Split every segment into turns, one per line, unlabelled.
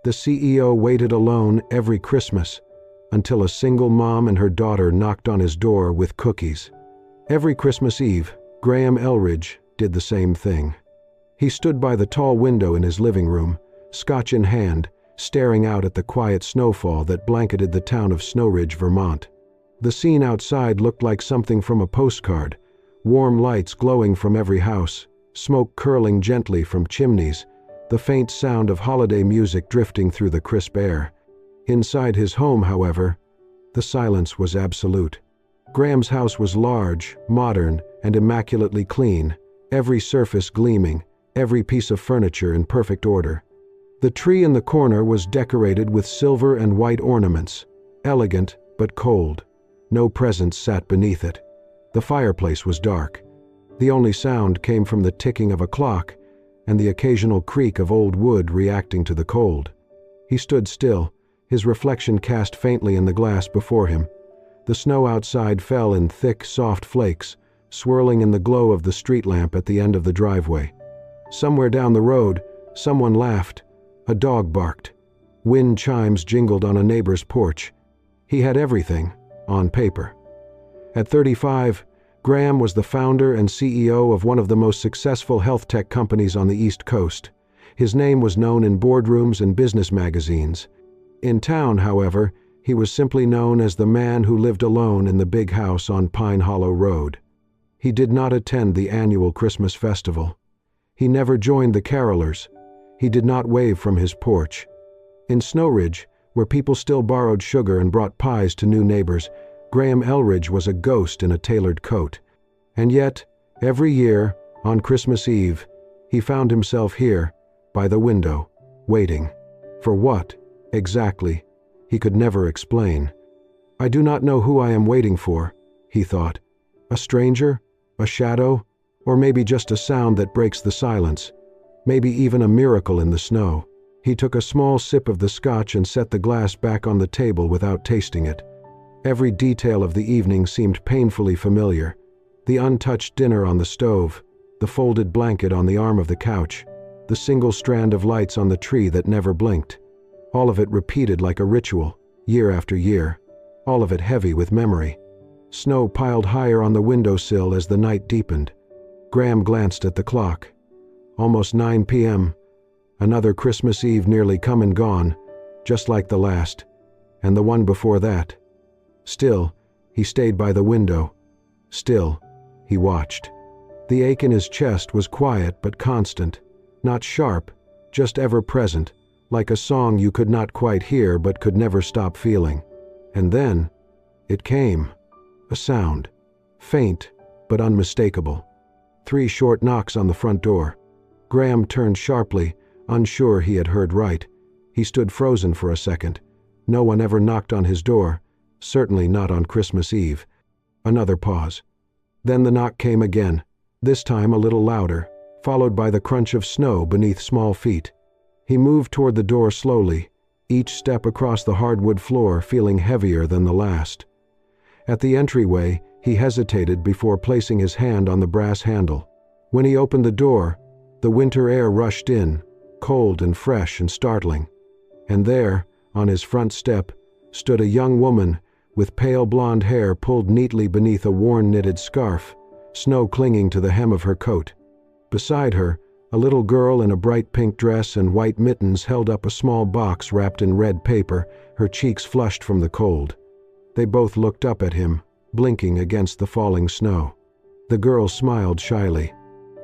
The CEO waited alone every Christmas until a single mom and her daughter knocked on his door with cookies. Every Christmas Eve, Graham Elridge did the same thing. He stood by the tall window in his living room, scotch in hand, staring out at the quiet snowfall that blanketed the town of Snow Ridge, Vermont. The scene outside looked like something from a postcard, warm lights glowing from every house, smoke curling gently from chimneys, the faint sound of holiday music drifting through the crisp air. Inside his home, however, the silence was absolute. Graham's house was large, modern, and immaculately clean, every surface gleaming, every piece of furniture in perfect order. The tree in the corner was decorated with silver and white ornaments, elegant but cold. No presents sat beneath it. The fireplace was dark. The only sound came from the ticking of a clock and the occasional creak of old wood reacting to the cold. He stood still, his reflection cast faintly in the glass before him. The snow outside fell in thick, soft flakes, swirling in the glow of the street lamp at the end of the driveway. Somewhere down the road, someone laughed. A dog barked. Wind chimes jingled on a neighbor's porch. He had everything, on paper. At 35, Graham was the founder and CEO of one of the most successful health tech companies on the East Coast. His name was known in boardrooms and business magazines. In town, however, he was simply known as the man who lived alone in the big house on Pine Hollow Road. He did not attend the annual Christmas festival. He never joined the carolers. He did not wave from his porch. In Snow Ridge, where people still borrowed sugar and brought pies to new neighbors, Graham Elridge was a ghost in a tailored coat. And yet, every year, on Christmas Eve, he found himself here, by the window, waiting. For what, exactly, he could never explain. I do not know who I am waiting for, he thought. A stranger? A shadow? Or maybe just a sound that breaks the silence. Maybe even a miracle in the snow. He took a small sip of the scotch and set the glass back on the table without tasting it. Every detail of the evening seemed painfully familiar. The untouched dinner on the stove, the folded blanket on the arm of the couch, the single strand of lights on the tree that never blinked. All of it repeated like a ritual, year after year. All of it heavy with memory. Snow piled higher on the windowsill as the night deepened. Graham glanced at the clock. Almost 9 p.m. Another Christmas Eve nearly come and gone, just like the last, and the one before that. Still, he stayed by the window. Still, he watched. The ache in his chest was quiet but constant, not sharp, just ever-present, like a song you could not quite hear but could never stop feeling. And then, it came. A sound. Faint, but unmistakable. 3 short knocks on the front door. Graham turned sharply, unsure he had heard right. He stood frozen for a second. No one ever knocked on his door, certainly not on Christmas Eve. Another pause. Then the knock came again, this time a little louder, followed by the crunch of snow beneath small feet. He moved toward the door slowly, each step across the hardwood floor feeling heavier than the last. At the entryway, he hesitated before placing his hand on the brass handle. When he opened the door, the winter air rushed in, cold and fresh and startling. And there, on his front step, stood a young woman with pale blonde hair pulled neatly beneath a worn knitted scarf, snow clinging to the hem of her coat. Beside her, a little girl in a bright pink dress and white mittens held up a small box wrapped in red paper, her cheeks flushed from the cold. They both looked up at him, blinking against the falling snow. The girl smiled shyly.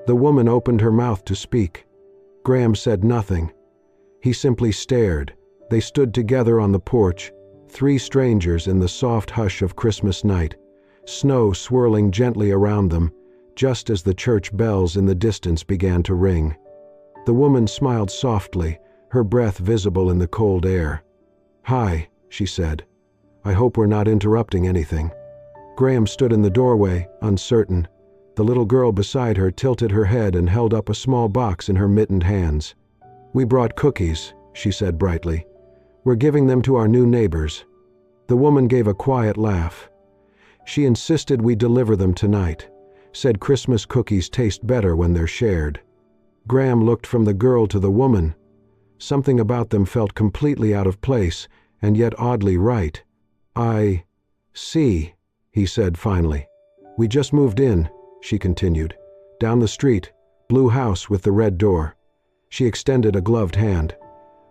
The woman opened her mouth to speak. Graham said nothing. He simply stared. They stood together on the porch, 3 strangers in the soft hush of Christmas night, snow swirling gently around them, just as the church bells in the distance began to ring. The woman smiled softly, her breath visible in the cold air. "Hi," she said. "I hope we're not interrupting anything." Graham stood in the doorway, uncertain. The little girl beside her tilted her head and held up a small box in her mittened hands. "We brought cookies," she said brightly. "We're giving them to our new neighbors." The woman gave a quiet laugh. "She insisted we deliver them tonight. Said Christmas cookies taste better when they're shared." Graham looked from the girl to the woman. Something about them felt completely out of place, and yet oddly right. "I see," he said finally. "We just moved in," she continued. "Down the street, blue house with the red door." She extended a gloved hand.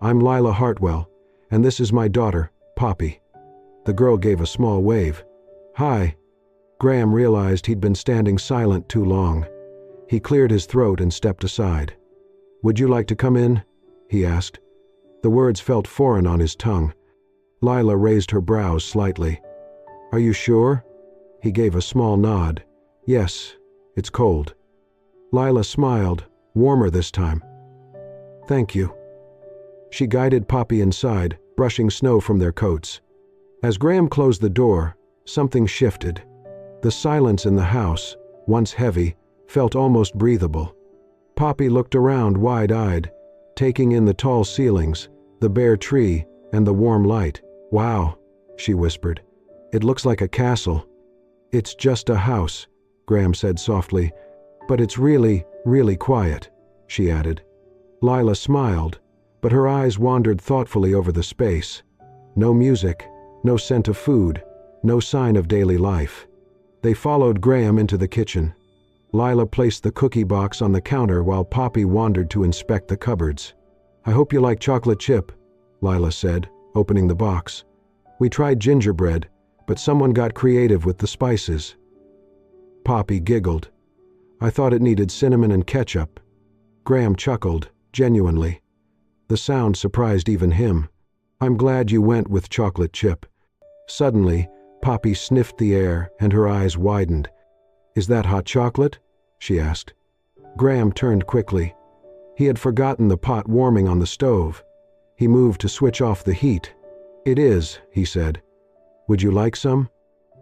"I'm Lila Hartwell, and this is my daughter, Poppy." The girl gave a small wave. "Hi." Graham realized he'd been standing silent too long. He cleared his throat and stepped aside. "Would you like to come in?" he asked. The words felt foreign on his tongue. Lila raised her brows slightly. "Are you sure?" He gave a small nod. "Yes, it's cold." Lila smiled, warmer this time. "Thank you." She guided Poppy inside, brushing snow from their coats. As Graham closed the door, something shifted. The silence in the house, once heavy, felt almost breathable. Poppy looked around wide-eyed, taking in the tall ceilings, the bare tree, and the warm light. "Wow," she whispered. "It looks like a castle." "It's just a house," Graham said softly. "But it's really, really quiet," she added. Lila smiled, but her eyes wandered thoughtfully over the space. No music, no scent of food, no sign of daily life. They followed Graham into the kitchen. Lila placed the cookie box on the counter while Poppy wandered to inspect the cupboards. "I hope you like chocolate chip," Lila said, opening the box. "We tried gingerbread, but someone got creative with the spices." Poppy giggled. "I thought it needed cinnamon and ketchup." Graham chuckled, genuinely. The sound surprised even him. "I'm glad you went with chocolate chip." Suddenly, Poppy sniffed the air and her eyes widened. "Is that hot chocolate?" she asked. Graham turned quickly. He had forgotten the pot warming on the stove. He moved to switch off the heat. "It is," he said. "Would you like some?"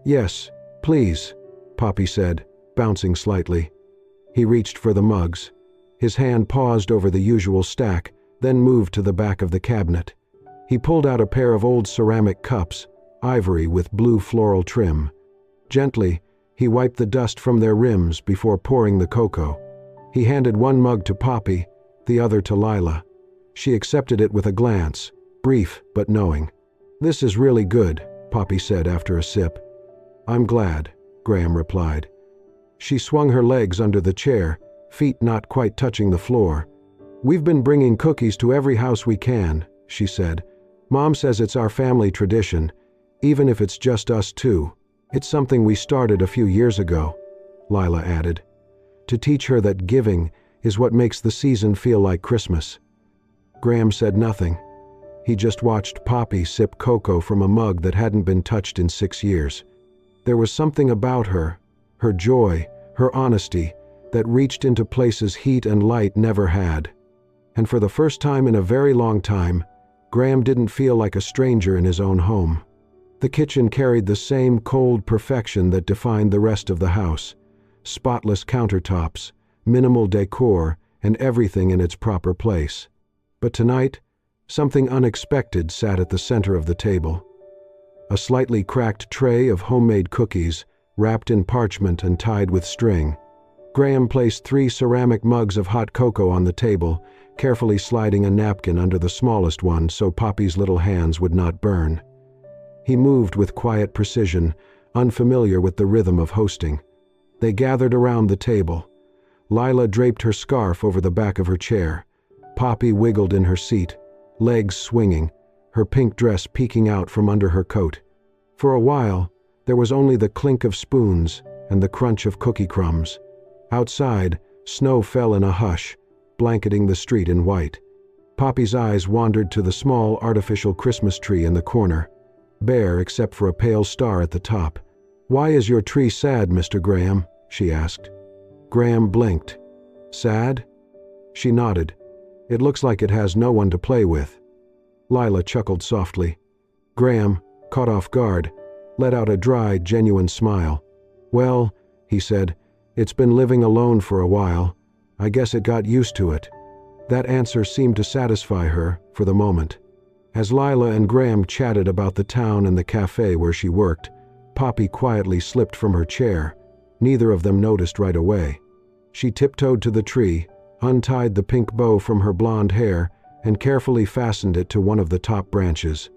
"Yes, please," Poppy said, bouncing slightly. He reached for the mugs. His hand paused over the usual stack, then moved to the back of the cabinet. He pulled out a pair of old ceramic cups, ivory with blue floral trim. Gently, he wiped the dust from their rims before pouring the cocoa. He handed one mug to Poppy, the other to Lila. She accepted it with a glance, brief but knowing. "This is really good," Poppy said after a sip. "I'm glad," Graham replied. She swung her legs under the chair, feet not quite touching the floor. "We've been bringing cookies to every house we can," she said. "Mom says it's our family tradition, even if it's just us two. It's something we started a few years ago," Lila added, "to teach her that giving is what makes the season feel like Christmas." Graham said nothing. He just watched Poppy sip cocoa from a mug that hadn't been touched in 6 years. There was something about her joy, her honesty, that reached into places heat and light never had. And for the first time in a very long time, Graham didn't feel like a stranger in his own home. The kitchen carried the same cold perfection that defined the rest of the house. Spotless countertops, minimal decor, and everything in its proper place. But tonight, something unexpected sat at the center of the table. A slightly cracked tray of homemade cookies, wrapped in parchment and tied with string. Graham placed 3 ceramic mugs of hot cocoa on the table, carefully sliding a napkin under the smallest one so Poppy's little hands would not burn. He moved with quiet precision, unfamiliar with the rhythm of hosting. They gathered around the table. Lila draped her scarf over the back of her chair. Poppy wiggled in her seat, legs swinging, her pink dress peeking out from under her coat. For a while, there was only the clink of spoons and the crunch of cookie crumbs. Outside, snow fell in a hush, blanketing the street in white. Poppy's eyes wandered to the small artificial Christmas tree in the corner, bare except for a pale star at the top. "Why is your tree sad, Mr. Graham?" she asked. Graham blinked. "Sad?" She nodded. "It looks like it has no one to play with." Lila chuckled softly. Graham, caught off guard, let out a dry, genuine smile. "Well," he said, "it's been living alone for a while. I guess it got used to it." That answer seemed to satisfy her, for the moment. As Lila and Graham chatted about the town and the cafe where she worked, Poppy quietly slipped from her chair. Neither of them noticed right away. She tiptoed to the tree, untied the pink bow from her blonde hair, and carefully fastened it to one of the top branches.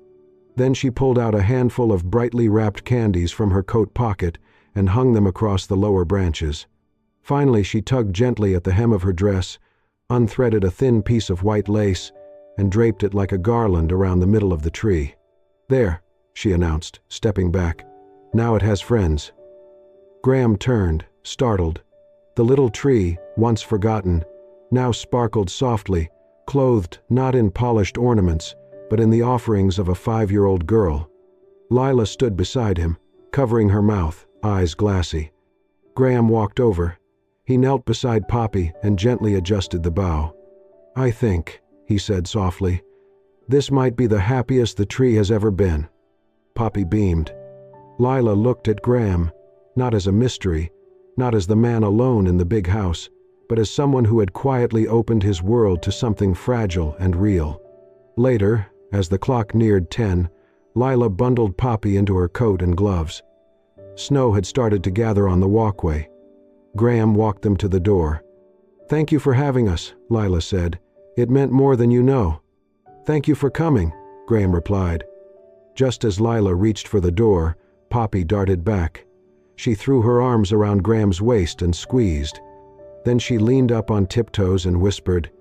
Then she pulled out a handful of brightly wrapped candies from her coat pocket and hung them across the lower branches. Finally, she tugged gently at the hem of her dress, unthreaded a thin piece of white lace, and draped it like a garland around the middle of the tree. "There," she announced, stepping back. "Now it has friends." Graham turned, startled. The little tree, once forgotten, now sparkled softly, clothed not in polished ornaments, but in the offerings of a 5-year-old girl. Lila stood beside him, covering her mouth, eyes glassy. Graham walked over. He knelt beside Poppy and gently adjusted the bough. "I think," he said softly, "this might be the happiest the tree has ever been." Poppy beamed. Lila looked at Graham, not as a mystery, not as the man alone in the big house, but as someone who had quietly opened his world to something fragile and real. Later, as the clock neared 10, Lila bundled Poppy into her coat and gloves. Snow had started to gather on the walkway. Graham walked them to the door. "Thank you for having us," Lila said. "It meant more than you know." "Thank you for coming," Graham replied. Just as Lila reached for the door, Poppy darted back. She threw her arms around Graham's waist and squeezed. Then she leaned up on tiptoes and whispered,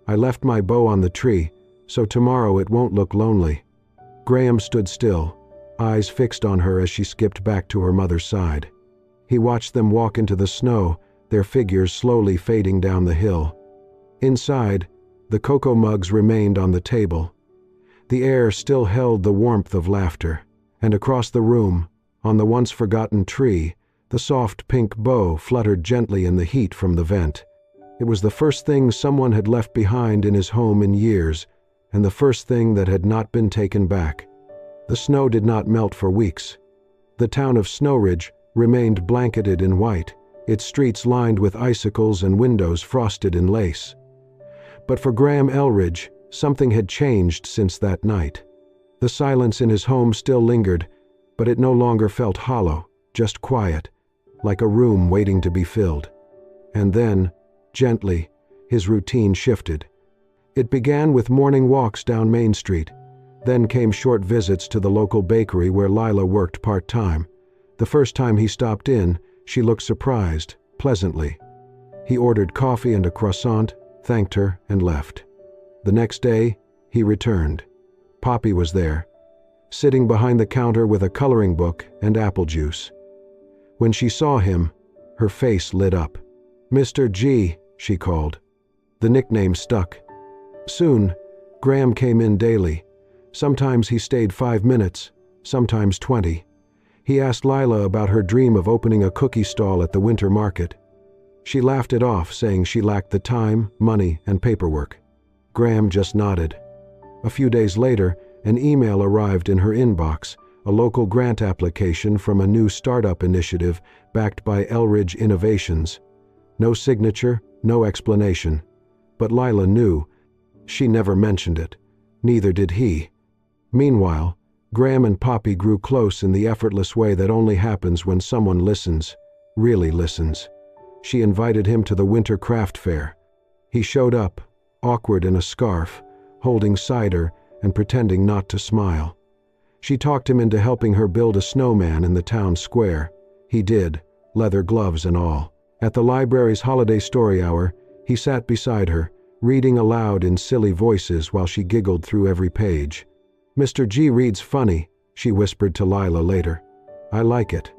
"I left my bow on the tree, so tomorrow it won't look lonely." Graham stood still, eyes fixed on her as she skipped back to her mother's side. He watched them walk into the snow, their figures slowly fading down the hill. Inside, the cocoa mugs remained on the table. The air still held the warmth of laughter, and across the room, on the once-forgotten tree, the soft pink bow fluttered gently in the heat from the vent. It was the first thing someone had left behind in his home in years, and the first thing that had not been taken back. The snow did not melt for weeks. The town of Snow Ridge remained blanketed in white, its streets lined with icicles and windows frosted in lace. But for Graham Elridge, something had changed since that night. The silence in his home still lingered, but it no longer felt hollow, just quiet, like a room waiting to be filled. And then, gently, his routine shifted. It began with morning walks down Main Street. Then came short visits to the local bakery where Lila worked part-time. The first time he stopped in, she looked surprised, pleasantly. He ordered coffee and a croissant, thanked her, and left. The next day, he returned. Poppy was there, sitting behind the counter with a coloring book and apple juice. When she saw him, her face lit up. "Mr. G," she called. The nickname stuck. Soon, Graham came in daily. Sometimes he stayed 5 minutes, sometimes 20. He asked Lila about her dream of opening a cookie stall at the winter market. She laughed it off, saying she lacked the time, money, and paperwork. Graham just nodded. A few days later, an email arrived in her inbox, a local grant application from a new startup initiative backed by Elridge Innovations. No signature, no explanation. But Lila knew. She never mentioned it. Neither did he. Meanwhile, Graham and Poppy grew close in the effortless way that only happens when someone listens, really listens. She invited him to the winter craft fair. He showed up, awkward in a scarf, holding cider and pretending not to smile. She talked him into helping her build a snowman in the town square. He did, leather gloves and all. At the library's holiday story hour, he sat beside her, reading aloud in silly voices while she giggled through every page. "Mr. G reads funny," she whispered to Lila later. "I like it."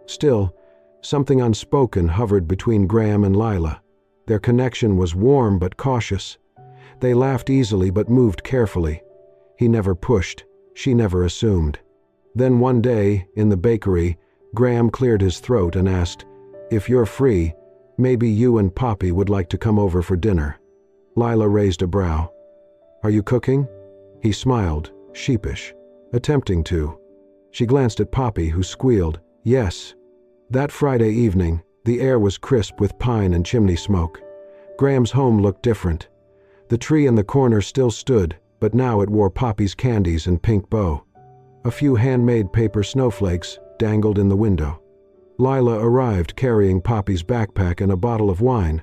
Still, something unspoken hovered between Graham and Lila. Their connection was warm but cautious. They laughed easily but moved carefully. He never pushed. She never assumed. Then one day, in the bakery, Graham cleared his throat and asked, "If you're free, maybe you and Poppy would like to come over for dinner." Lila raised a brow. "Are you cooking?" He smiled, sheepish, attempting to. She glanced at Poppy, who squealed, "Yes." That Friday evening, the air was crisp with pine and chimney smoke. Graham's home looked different. The tree in the corner still stood, but now it wore Poppy's candies and pink bow. A few handmade paper snowflakes dangled in the window. Lila arrived carrying Poppy's backpack and a bottle of wine.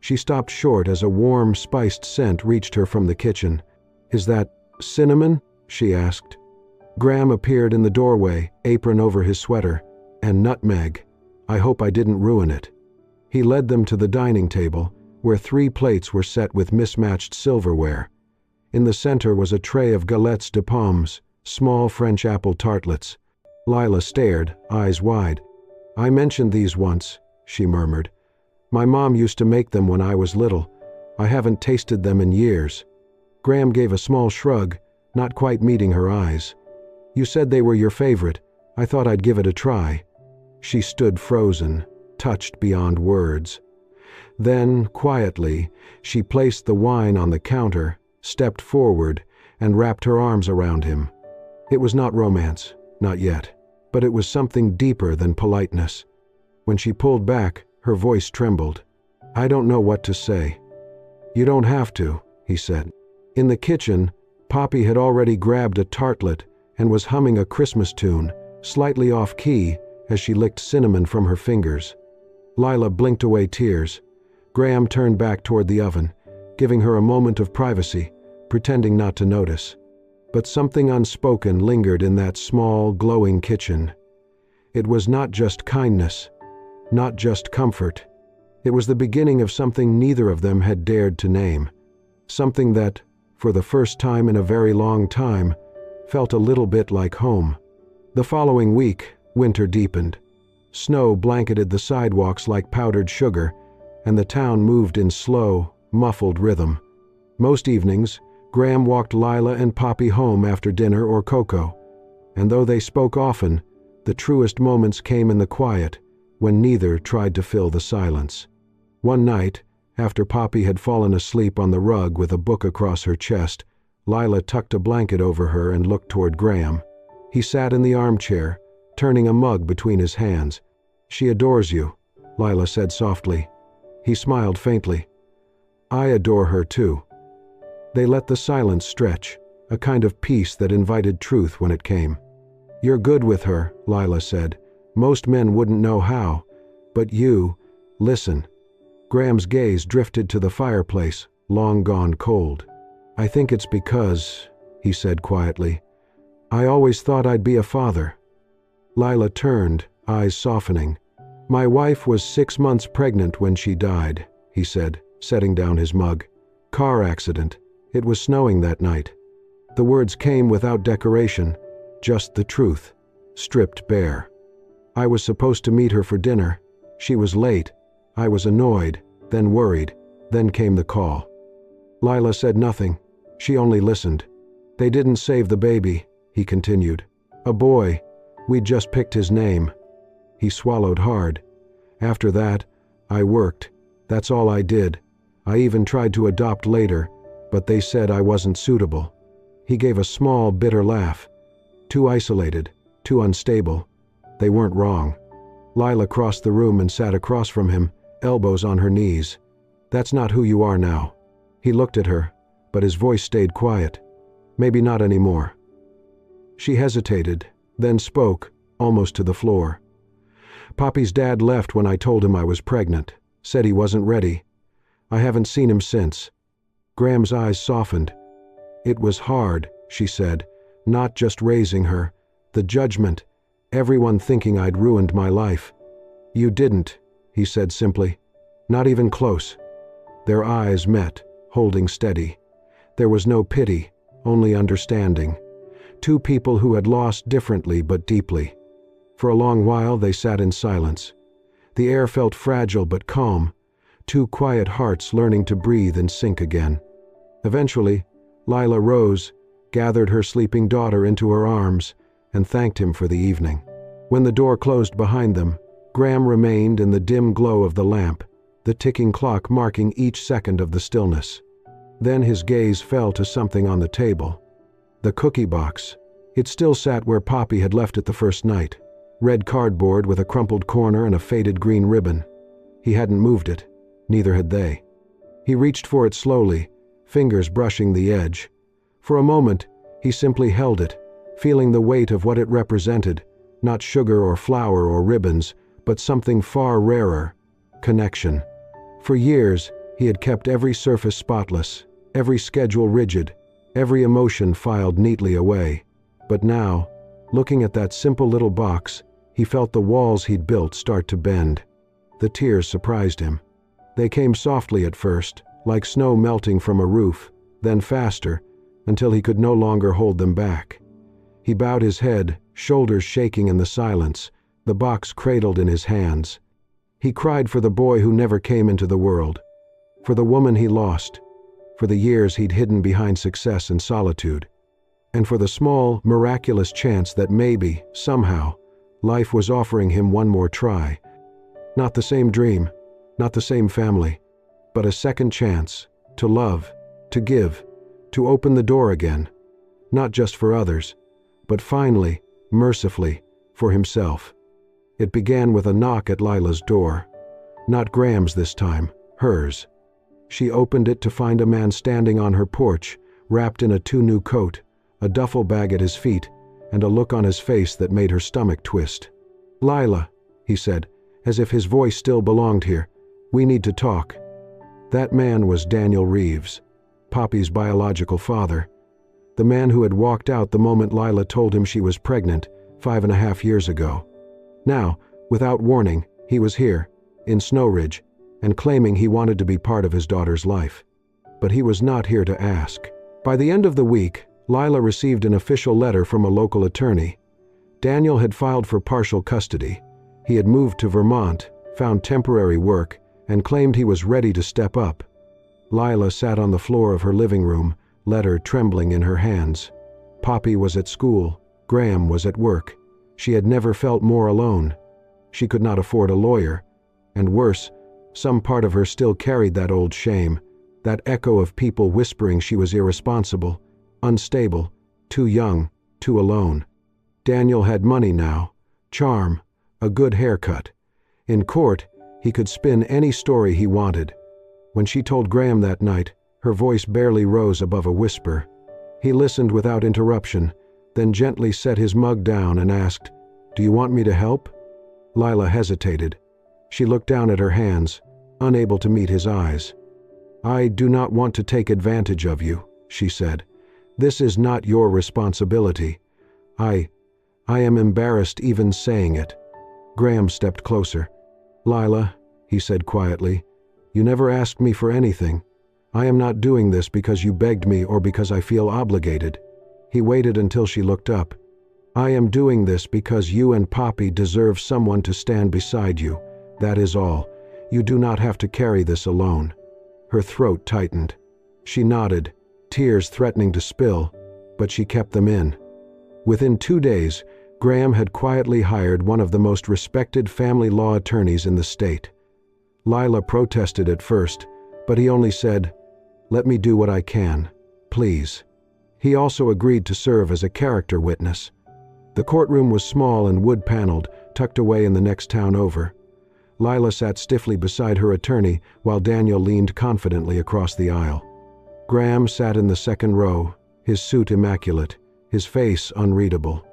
She stopped short as a warm, spiced scent reached her from the kitchen. "Is that cinnamon?" she asked. Graham appeared in the doorway, apron over his sweater. "And nutmeg. I hope I didn't ruin it." He led them to the dining table, where 3 plates were set with mismatched silverware. In the center was a tray of galettes de pommes, small French apple tartlets. Lila stared, eyes wide. "I mentioned these once," she murmured. "My mom used to make them when I was little. I haven't tasted them in years." Graham gave a small shrug, not quite meeting her eyes. "You said they were your favorite. I thought I'd give it a try." She stood frozen, touched beyond words. Then, quietly, she placed the wine on the counter, stepped forward, and wrapped her arms around him. It was not romance, not yet, but it was something deeper than politeness. When she pulled back, her voice trembled. "I don't know what to say." "You don't have to," he said. In the kitchen, Poppy had already grabbed a tartlet and was humming a Christmas tune, slightly off-key, as she licked cinnamon from her fingers. Lila blinked away tears. Graham turned back toward the oven, giving her a moment of privacy, pretending not to notice. But something unspoken lingered in that small, glowing kitchen. It was not just kindness, not just comfort. It was the beginning of something neither of them had dared to name. Something that, for the first time in a very long time, felt a little bit like home. The following week, winter deepened. Snow blanketed the sidewalks like powdered sugar, and the town moved in slow, muffled rhythm. Most evenings, Graham walked Lila and Poppy home after dinner or cocoa, and though they spoke often, the truest moments came in the quiet, when neither tried to fill the silence. One night, after Poppy had fallen asleep on the rug with a book across her chest, Lila tucked a blanket over her and looked toward Graham. He sat in the armchair, turning a mug between his hands. "She adores you," Lila said softly. He smiled faintly. "I adore her too." They let the silence stretch, a kind of peace that invited truth when it came. "You're good with her," Lila said. "Most men wouldn't know how. But you, listen." Graham's gaze drifted to the fireplace, long gone cold. "I think it's because," he said quietly, "I always thought I'd be a father." Lila turned, eyes softening. "My wife was 6 months pregnant when she died," he said, setting down his mug. "Car accident. It was snowing that night." The words came without decoration, just the truth, stripped bare. "I was supposed to meet her for dinner. She was late. I was annoyed, then worried, then came the call." Lila said nothing. She only listened. "They didn't save the baby," he continued. "A boy. We'd just picked his name." He swallowed hard. "After that, I worked. That's all I did. I even tried to adopt later, but they said I wasn't suitable." He gave a small, bitter laugh. "Too isolated, too unstable. They weren't wrong." Lila crossed the room and sat across from him, elbows on her knees. "That's not who you are now." He looked at her, but his voice stayed quiet. "Maybe not anymore." She hesitated, then spoke, almost to the floor. "Poppy's dad left when I told him I was pregnant. Said he wasn't ready. I haven't seen him since." Graham's eyes softened. "It was hard," she said, "not just raising her. The judgment, everyone thinking I'd ruined my life." "You didn't," he said simply. "Not even close." Their eyes met, holding steady. There was no pity, only understanding. Two people who had lost differently but deeply. For a long while they sat in silence. The air felt fragile but calm, two quiet hearts learning to breathe and sink again. Eventually, Lila rose, gathered her sleeping daughter into her arms, and thanked him for the evening. When the door closed behind them, Graham remained in the dim glow of the lamp, the ticking clock marking each second of the stillness. Then his gaze fell to something on the table. The cookie box. It still sat where Poppy had left it the first night. Red cardboard with a crumpled corner and a faded green ribbon. He hadn't moved it. Neither had they. He reached for it slowly, fingers brushing the edge. For a moment, he simply held it, feeling the weight of what it represented, not sugar or flour or ribbons, but something far rarer, connection. For years, he had kept every surface spotless, every schedule rigid, every emotion filed neatly away. But now, looking at that simple little box, he felt the walls he'd built start to bend. The tears surprised him. They came softly at first, like snow melting from a roof, then faster, until he could no longer hold them back. He bowed his head, shoulders shaking in the silence, the box cradled in his hands. He cried for the boy who never came into the world, for the woman he lost, for the years he'd hidden behind success and solitude, and for the small, miraculous chance that maybe, somehow, life was offering him one more try. Not the same dream, not the same family, but a second chance, to love, to give, to open the door again, not just for others, but finally, mercifully, for himself. It began with a knock at Lila's door. Not Graham's this time, hers. She opened it to find a man standing on her porch, wrapped in a too-new coat, a duffel bag at his feet, and a look on his face that made her stomach twist. "Lila," he said, as if his voice still belonged here, "we need to talk." That man was Daniel Reeves, Poppy's biological father, the man who had walked out the moment Lila told him she was pregnant 5.5 years ago. Now, without warning, he was here, in Snow Ridge, and claiming he wanted to be part of his daughter's life. But he was not here to ask. By the end of the week, Lila received an official letter from a local attorney. Daniel had filed for partial custody. He had moved to Vermont, found temporary work, and claimed he was ready to step up. Lila sat on the floor of her living room, letter trembling in her hands. Poppy was at school, Graham was at work. She had never felt more alone. She could not afford a lawyer, and worse, some part of her still carried that old shame, that echo of people whispering she was irresponsible, unstable, too young, too alone. Daniel had money now, charm, a good haircut. In court, he could spin any story he wanted. When she told Graham that night, her voice barely rose above a whisper. He listened without interruption, then gently set his mug down and asked, "Do you want me to help?" Lila hesitated. She looked down at her hands, unable to meet his eyes. "I do not want to take advantage of you," she said. "This is not your responsibility. I am embarrassed even saying it." Graham stepped closer. "Lila," he said quietly, "you never asked me for anything. I am not doing this because you begged me or because I feel obligated." He waited until she looked up. "I am doing this because you and Poppy deserve someone to stand beside you. That is all. You do not have to carry this alone." Her throat tightened. She nodded, tears threatening to spill, but she kept them in. Within 2 days, Graham had quietly hired one of the most respected family law attorneys in the state. Lila protested at first, but he only said, "Let me do what I can, please." He also agreed to serve as a character witness. The courtroom was small and wood-paneled, tucked away in the next town over. Lila sat stiffly beside her attorney while Daniel leaned confidently across the aisle. Graham sat in the second row, his suit immaculate, his face unreadable.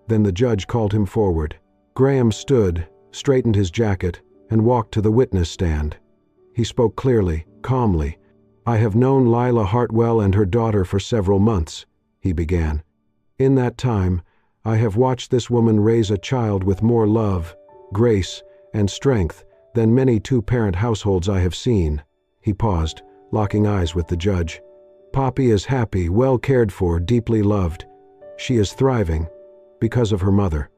Then the judge called him forward. Graham stood, straightened his jacket, and walked to the witness stand. He spoke clearly, calmly. "I have known Lila Hartwell and her daughter for several months," he began. "In that time, I have watched this woman raise a child with more love, grace, and strength than many two-parent households I have seen." He paused, locking eyes with the judge. "Poppy is happy, well cared for, deeply loved. She is thriving, because of her mother."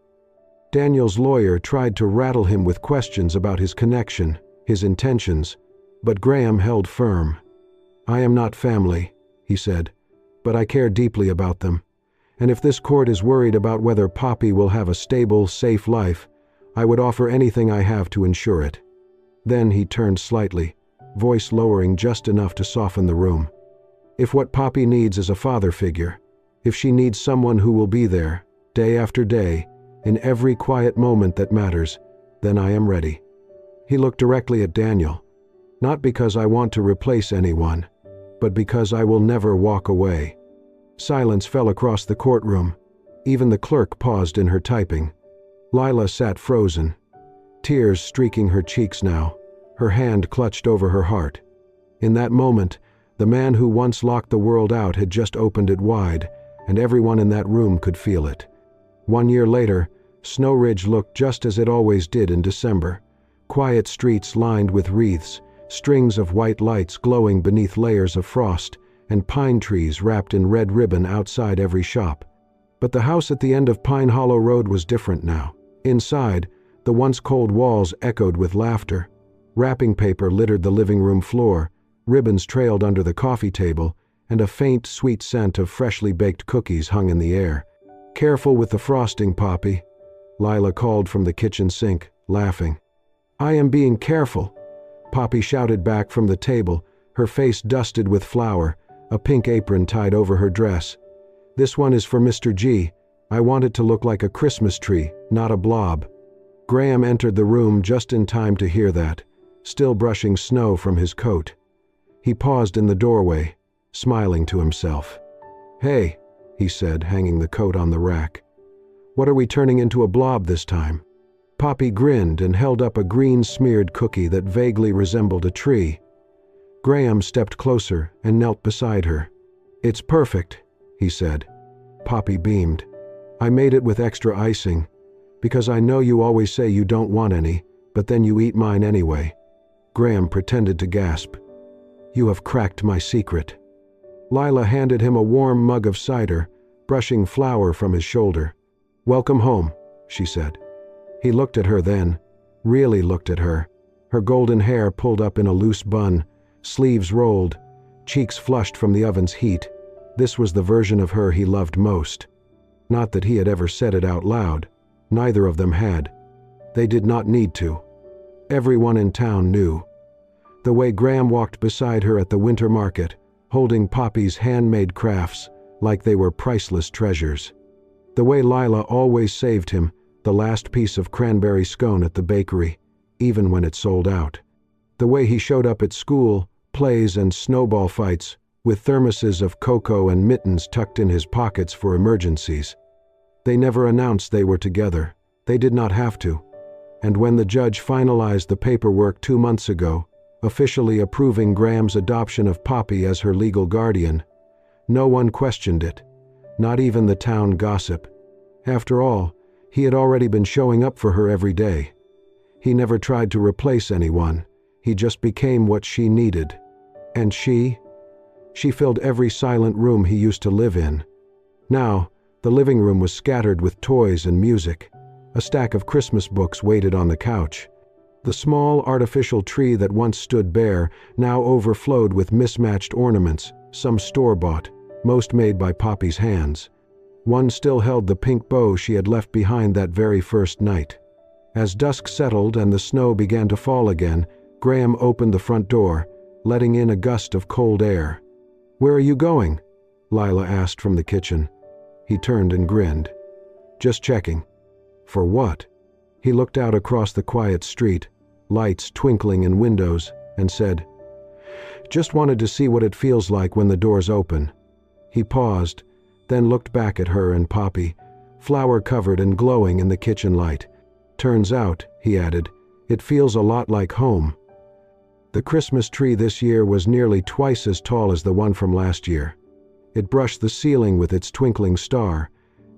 Daniel's lawyer tried to rattle him with questions about his connection, his intentions, but Graham held firm. "I am not family," he said, "but I care deeply about them. And if this court is worried about whether Poppy will have a stable, safe life, I would offer anything I have to ensure it." Then he turned slightly, voice lowering just enough to soften the room. "If what Poppy needs is a father figure, if she needs someone who will be there, day after day, in every quiet moment that matters, then I am ready." He looked directly at Daniel. "Not because I want to replace anyone, but because I will never walk away." Silence fell across the courtroom. Even the clerk paused in her typing. Lila sat frozen, tears streaking her cheeks now, her hand clutched over her heart. In that moment, The man who once locked the world out had just opened it wide, and everyone in that room could feel it. 1 year later, Snow Ridge looked just as it always did in December. Quiet streets lined with wreaths, strings of white lights glowing beneath layers of frost, and pine trees wrapped in red ribbon outside every shop. But the house at the end of Pine Hollow Road was different now. Inside, the once cold walls echoed with laughter. Wrapping paper littered the living room floor, ribbons trailed under the coffee table, and a faint, sweet scent of freshly baked cookies hung in the air. "Careful with the frosting, Poppy," Lila called from the kitchen sink, laughing. "I am being careful," Poppy shouted back from the table, her face dusted with flour, a pink apron tied over her dress. "This one is for Mr. G. I want it to look like a Christmas tree, not a blob." Graham entered the room just in time to hear that, still brushing snow from his coat. He paused in the doorway, smiling to himself. "Hey," he said, hanging the coat on the rack. "What are we turning into a blob this time?" Poppy grinned and held up a green-smeared cookie that vaguely resembled a tree. Graham stepped closer and knelt beside her. "It's perfect," he said. Poppy beamed. "I made it with extra icing, because I know you always say you don't want any, but then you eat mine anyway." Graham pretended to gasp. "You have cracked my secret." Lila handed him a warm mug of cider, brushing flour from his shoulder. "Welcome home," she said. He looked at her then, really looked at her. Her golden hair pulled up in a loose bun, sleeves rolled, cheeks flushed from the oven's heat. This was the version of her he loved most. Not that he had ever said it out loud. Neither of them had. They did not need to. Everyone in town knew. The way Graham walked beside her at the winter market, holding Poppy's handmade crafts like they were priceless treasures. The way Lila always saved him the last piece of cranberry scone at the bakery, even when it sold out. The way he showed up at school, plays and snowball fights, with thermoses of cocoa and mittens tucked in his pockets for emergencies. They never announced they were together. They did not have to. And when the judge finalized the paperwork 2 months ago, officially approving Graham's adoption of Poppy as her legal guardian, no one questioned it, not even the town gossip. After all, he had already been showing up for her every day. He never tried to replace anyone. He just became what she needed. And she filled every silent room he used to live in. Now, the living room was scattered with toys and music. A stack of Christmas books waited on the couch. The small artificial tree that once stood bare now overflowed with mismatched ornaments, some store-bought, most made by Poppy's hands. One still held the pink bow she had left behind that very first night. As dusk settled and the snow began to fall again, Graham opened the front door, letting in a gust of cold air. "Where are you going?" Lila asked from the kitchen. He turned and grinned. "Just checking." "For what?" He looked out across the quiet street, lights twinkling in windows, and said, "Just wanted to see what it feels like when the doors open." He paused, then looked back at her and Poppy, flower-covered and glowing in the kitchen light. "Turns out," he added, "it feels a lot like home." The Christmas tree this year was nearly twice as tall as the one from last year. It brushed the ceiling with its twinkling star,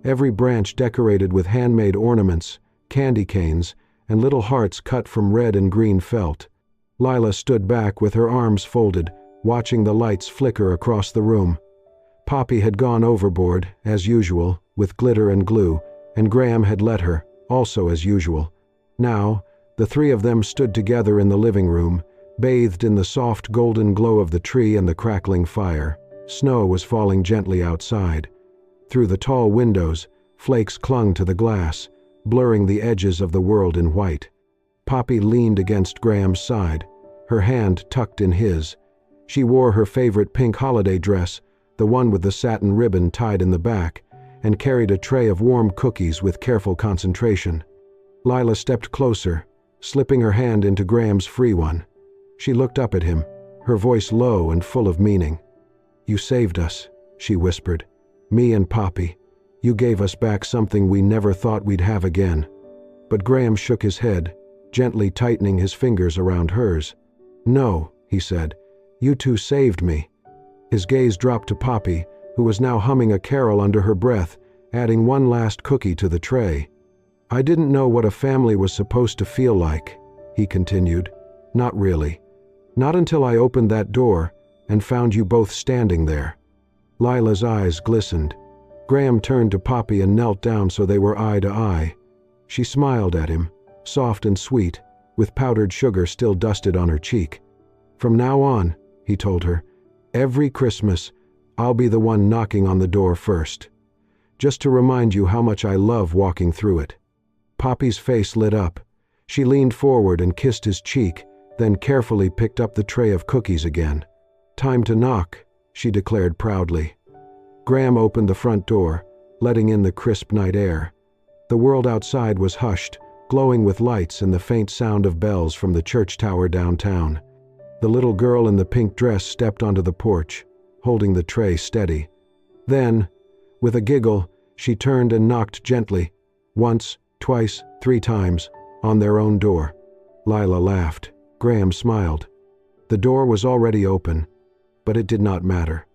every branch decorated with handmade ornaments, candy canes, and little hearts cut from red and green felt. Lila stood back with her arms folded, watching the lights flicker across the room. Poppy had gone overboard, as usual, with glitter and glue, and Graham had let her, also as usual. Now, the three of them stood together in the living room, bathed in the soft golden glow of the tree and the crackling fire. Snow was falling gently outside. Through the tall windows, flakes clung to the glass, blurring the edges of the world in white. Poppy leaned against Graham's side, her hand tucked in his. She wore her favorite pink holiday dress, the one with the satin ribbon tied in the back, and carried a tray of warm cookies with careful concentration. Lila stepped closer, slipping her hand into Graham's free one. She looked up at him, her voice low and full of meaning. "You saved us," she whispered. "Me and Poppy. You gave us back something we never thought we'd have again." But Graham shook his head, gently tightening his fingers around hers. "No," he said. "You two saved me. His gaze dropped to Poppy, who was now humming a carol under her breath, adding one last cookie to the tray. "I didn't know what a family was supposed to feel like," he continued. "Not really. Not until I opened that door and found you both standing there." Lila's eyes glistened. Graham turned to Poppy and knelt down so they were eye to eye. She smiled at him, soft and sweet, with powdered sugar still dusted on her cheek. "From now on," he told her, "every Christmas, I'll be the one knocking on the door first. Just to remind you how much I love walking through it." Poppy's face lit up. She leaned forward and kissed his cheek, then carefully picked up the tray of cookies again. "Time to knock," she declared proudly. Graham opened the front door, letting in the crisp night air. The world outside was hushed, glowing with lights and the faint sound of bells from the church tower downtown. The little girl in the pink dress stepped onto the porch, holding the tray steady. Then, with a giggle, she turned and knocked gently, once, twice, 3 times, on their own door. Lila laughed. Graham smiled. The door was already open, but it did not matter,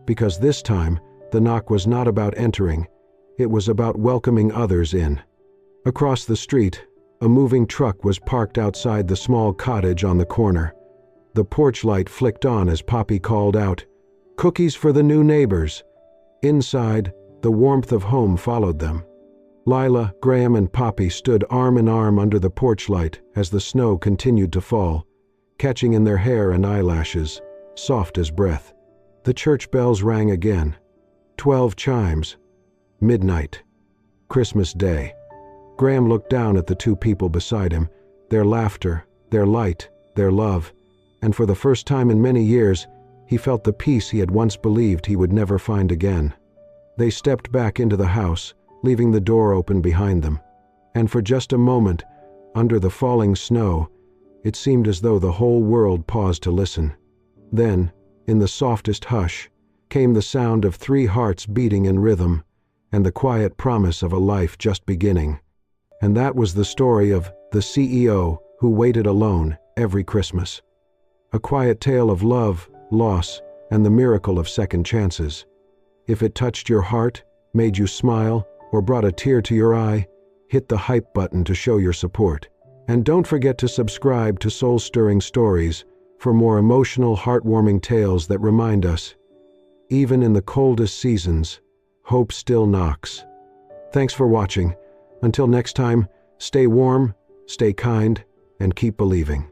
because this time the knock was not about entering, it was about welcoming others in. Across the street, a moving truck was parked outside the small cottage on the corner. The porch light flicked on as Poppy called out, "Cookies for the new neighbors." Inside, the warmth of home followed them. Lila, Graham, and Poppy stood arm in arm under the porch light as the snow continued to fall, catching in their hair and eyelashes, soft as breath. The church bells rang again. 12 chimes. Midnight. Christmas Day. Graham looked down at the 2 people beside him, their laughter, their light, their love, and for the first time in many years, he felt the peace he had once believed he would never find again. They stepped back into the house, leaving the door open behind them. And for just a moment, under the falling snow, it seemed as though the whole world paused to listen. Then, in the softest hush, came the sound of 3 hearts beating in rhythm, and the quiet promise of a life just beginning. And that was the story of the CEO who waited alone every Christmas. A quiet tale of love, loss, and the miracle of second chances. If it touched your heart, made you smile, or brought a tear to your eye, hit the hype button to show your support. And don't forget to subscribe to Soul-Stirring Stories for more emotional, heartwarming tales that remind us, even in the coldest seasons, hope still knocks. Thanks for watching. Until next time, stay warm, stay kind, and keep believing.